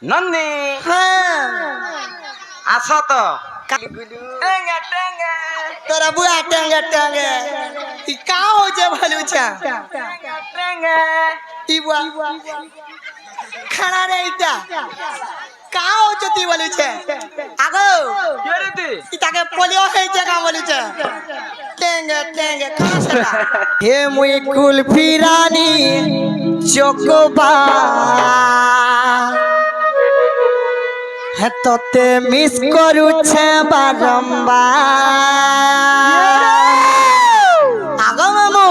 नन्नी हाँ आसो तो टेंगे टेंगे तोरा बुआ टेंगे टेंगे ई का हो जे भलुचा टेंगे ई बुआ खाना रे इटा का हो जती भलुचे आगो क्या रे ती ई ताके पोलियो है जगह भलुचे टेंगे टेंगे कहां से ला हे मुई कुल्फी रानी चोकोबा है तोते मिस करूछे बारंबार आगो मामू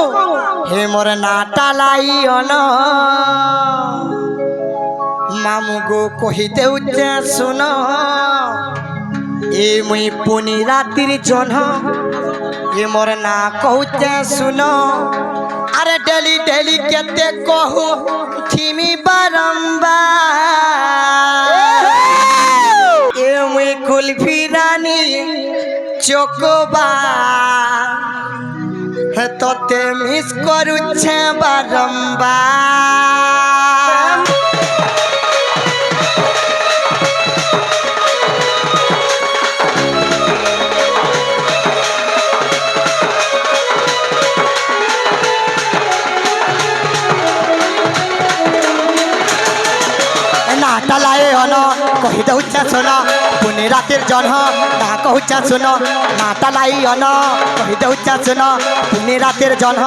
हे मोर नाटा लाई अन मामू गो कहि देउचे सुनो ए मुई पुनी रातिर जन ये मोर ना कहूचे सुनो अरे डेली डेली केते कहू थीमी बारंबार ए मुई कुल्फी रानी चोकोबार है तोते मिस करूछे बारंबार नाटा लाए हन कहि दउचा सुनो पुनी रातिर जन ना कहूचा सुनो नाटा लाई हन कहि दउचा सुनो पुनी रातिर जन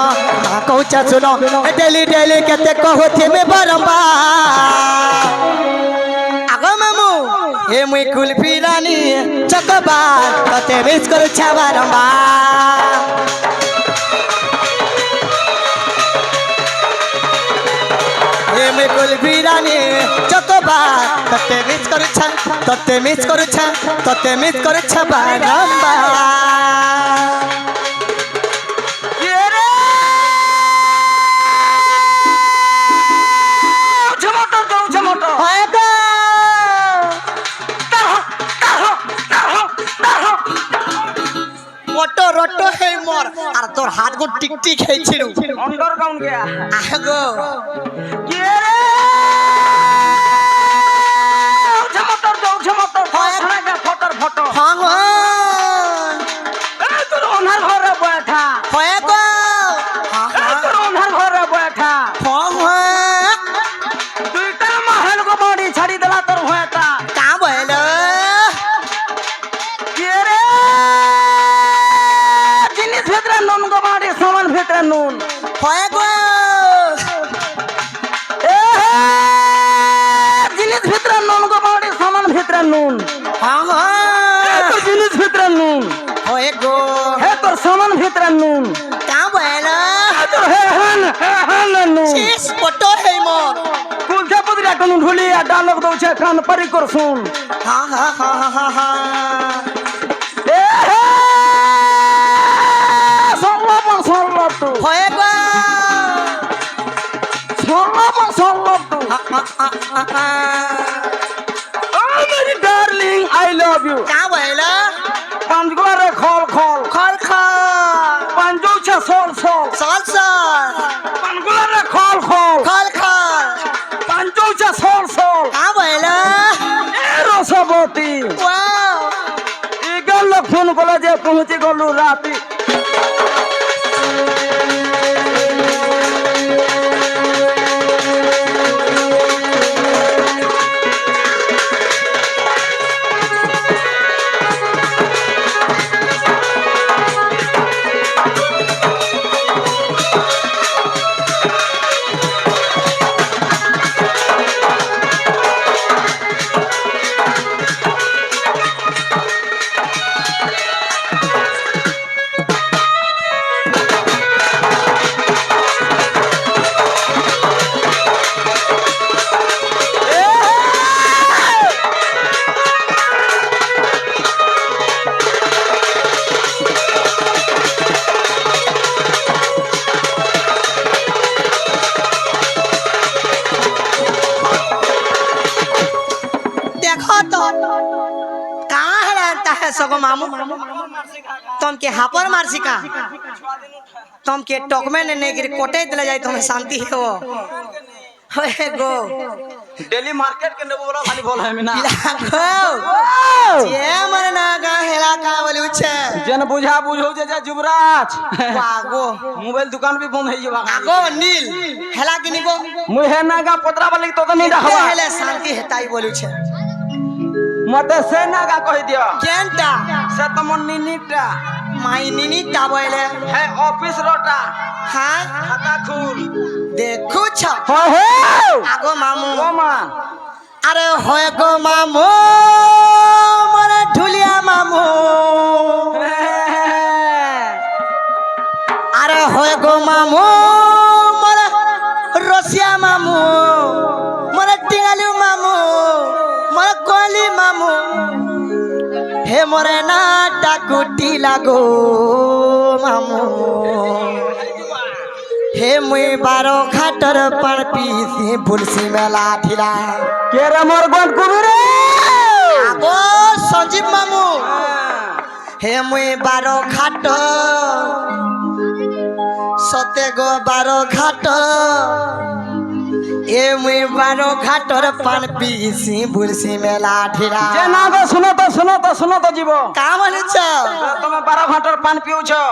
ना कहूचा सुनो डेली डेली केते कहूथि में बारंबार आगो मामू हे मुई कुल्फी रानी चोकोबार तते मिस करूछा बारंबार हे मुई कुल्फी रानी चोकोबार तते मिस करूछा बारंबार ये रे झमटो तो झमटो होए गो मोटो रोटो है मोर আর তোর হাত গো টিক টিক হেছিল अंडरग्राउंड गया আগো ये रे झमटो तो झमटो फटना का फटर फटो हां हां ए तोर ओनर घर बैठा होए गो हां ए तोर ओनर घर बैठा हां हां दुईटा महल को बॉडी छड़ी देला तोर होता का भइलो ये रे जिनिस भेतरा नून को बॉडी सामान भेतरा नून होए गो ए जिनिस भेतरा नून को बॉडी सामान भेतरा नून हां ए हां तोर जिनिस भेतरा नून होए गो हे तोर सामान भेतरा नून का भइलो ए तोर हे हन नून चिस फोटो है मोर कुलछा पुदरा कनु ढुलिया डालक दउ छे कान परी कर सुन हां हां हां हां हां ए सोल्ला तू होए गो सोल्ला तू ओ मेरी डार्लिंग आई लव यू का भइलो पंजगो रे खोल खोल खल खल पंजो छे सोल सोल साल साल पंजगो रे खोल खोल खल खल पंजो छे सोल सोल का भइलो ए रसवती वाओ ई गल फोन कोला जे पहुंची गलु राती सगो मामू तुम के हापर मारसी का तुम के टोकमे ने नेगिर कोटे दिला जाए तुम्हें शांति है वो হয়ে গো ডেলি মার্কেট के नेबो वाला खाली बोल है मिना যে মানে না গা হেলা কা বলি উছে जन बुझा बुझो जे जुबराज আগো मोबाइल दुकान भी बंद है ये আগো নীল হেলা কি নিব मुहे नागा पतरा वाली तो नहीं रखवा হেলে শান্তি হেতাই বলি উছে मते से नागा कह दियो কেনটা से तमन निनीटा মাই নিনি তা বলে है ऑफिस रोटा হ্যাঁ खाता खुल দেখুছ हो हो আগো মামু ओ मां আরে হয় গো মামু মরে ঢুলিয়া মামু আরে হয় গো মামু মরে রসিয়া মামু মরে টিঙালি মামু মরে কলি মামু হে মরে না ডাকুটি লাগো মামু হে মুই 12 ঘাটর পান পিসি ভুলসি মেলা ঢিলা के रे मोर गोट कुबरे আগো সঞ্জীব মামু হে মুই 12 ঘাট সতে গো 12 ঘাট এ মুই 12 ঘাটর পান পিসি ভুলসি মেলা ঢিলা जे नागा सुनो तो जीवो কা বলিছ तुम 12 घंटर पान पियो छो